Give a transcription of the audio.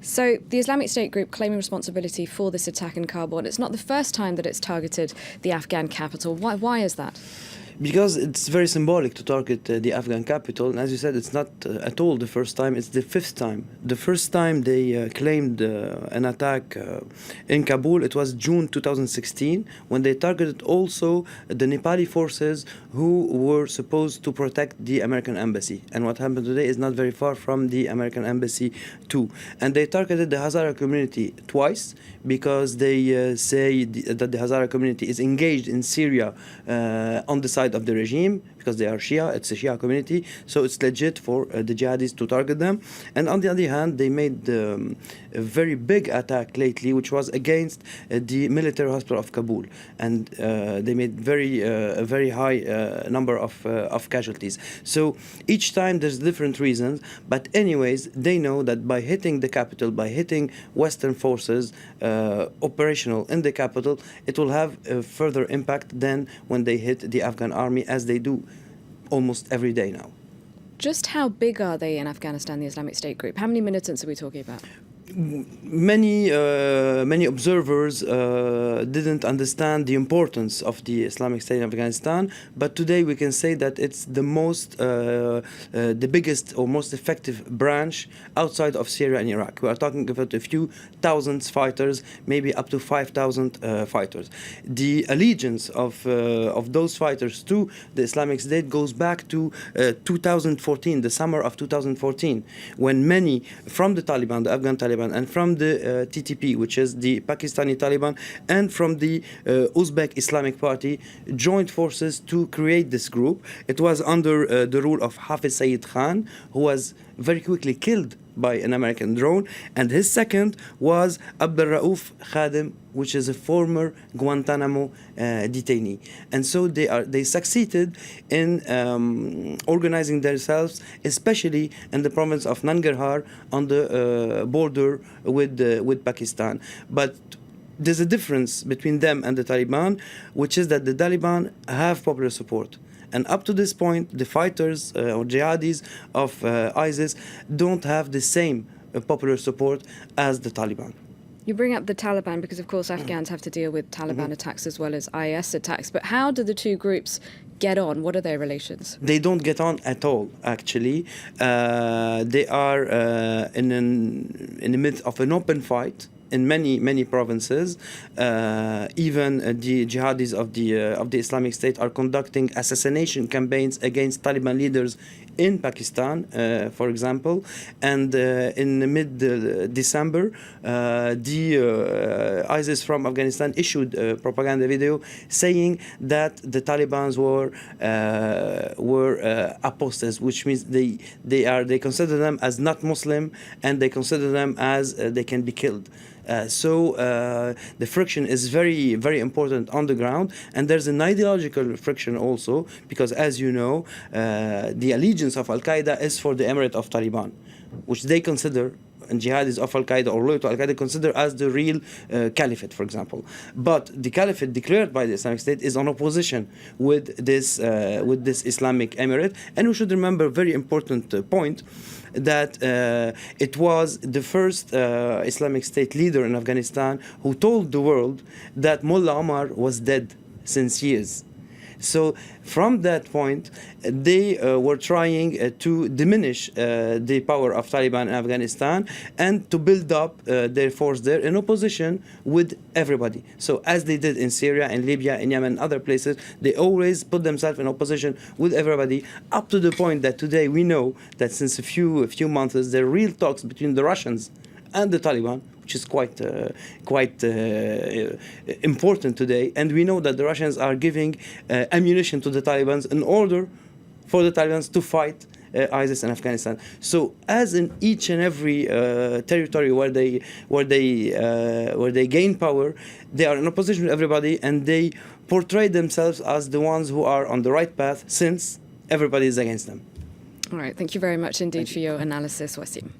So the Islamic State group claiming responsibility for this attack in Kabul, and it's not the first time that it's targeted the Afghan capital. Why is that? Because it's very symbolic to target the Afghan capital. And as you said, it's not at all the first time, it's the fifth time. The first time they claimed an attack in Kabul, it was June 2016, when they targeted also the Nepali forces who were supposed to protect the American embassy. And what happened today is not very far from the American embassy too. And they targeted the Hazara community twice because they say that the Hazara community is engaged in Syria on the side of the regime, because they are Shia, it's a Shia community, so it's legit for the jihadis to target them. And on the other hand, they made a very big attack lately, which was against the military hospital of Kabul, and they made a very high number of casualties. So each time there's different reasons, but anyways, they know that by hitting the capital, by hitting Western forces operational in the capital, it will have a further impact than when they hit the Afghan army, as they do almost every day now. Just how big are they in Afghanistan, the Islamic State group? How many militants are we talking about? Many observers didn't understand the importance of the Islamic State in Afghanistan, but today we can say that it's the biggest or most effective branch outside of Syria and Iraq. We are talking about a few thousand fighters, maybe up to 5,000 fighters. The allegiance of those fighters to the Islamic State goes back to 2014, the summer of 2014, when many from the Taliban, the Afghan Taliban, and from the TTP, which is the Pakistani Taliban, and from the Uzbek Islamic Party, joined forces to create this group. It was under the rule of Hafiz Saeed Khan, who was very quickly killed by an American drone, and his second was Abdul Rauf Khadim, which is a former Guantanamo detainee. And so they succeeded in organizing themselves, especially in the province of Nangarhar on the border with Pakistan. But there's a difference between them and the Taliban, which is that the Taliban have popular support. And up to this point, the fighters or jihadis of ISIS don't have the same popular support as the Taliban. You bring up the Taliban because, of course, Afghans have to deal with Taliban attacks as well as IS attacks. But how do the two groups get on? What are their relations? They don't get on at all, actually. They are in the midst of an open fight in many provinces. Even the jihadis of the Islamic State are conducting assassination campaigns against Taliban leaders in Pakistan, for example. And in mid-December, the ISIS from Afghanistan issued a propaganda video saying that the Taliban were apostates, which means they consider them as not Muslim, and they consider them as they can be killed. So the friction is very, very important on the ground, and there's an ideological friction also, because as you know, the allegiance of Al-Qaeda is for the Emirate of Taliban, which they consider, and jihadis of Al-Qaeda or loyal to Al-Qaeda consider as the real caliphate, for example. But the caliphate declared by the Islamic State is on opposition with this Islamic Emirate. And we should remember a very important point, that it was the first Islamic State leader in Afghanistan who told the world that Mullah Omar was dead since years. So from that point, they were trying to diminish the power of Taliban in Afghanistan and to build up their force there in opposition with everybody. So as they did in Syria, in Libya, in Yemen, and other places, they always put themselves in opposition with everybody, up to the point that today we know that since a few months there are real talks between the Russians and the Taliban, which is quite important today. And we know that the Russians are giving ammunition to the Taliban in order for the Taliban to fight ISIS in Afghanistan. So, as in each and every territory where they gain power, they are in opposition with everybody, and they portray themselves as the ones who are on the right path, since everybody is against them. All right. Thank you very much indeed for your analysis, Wassim.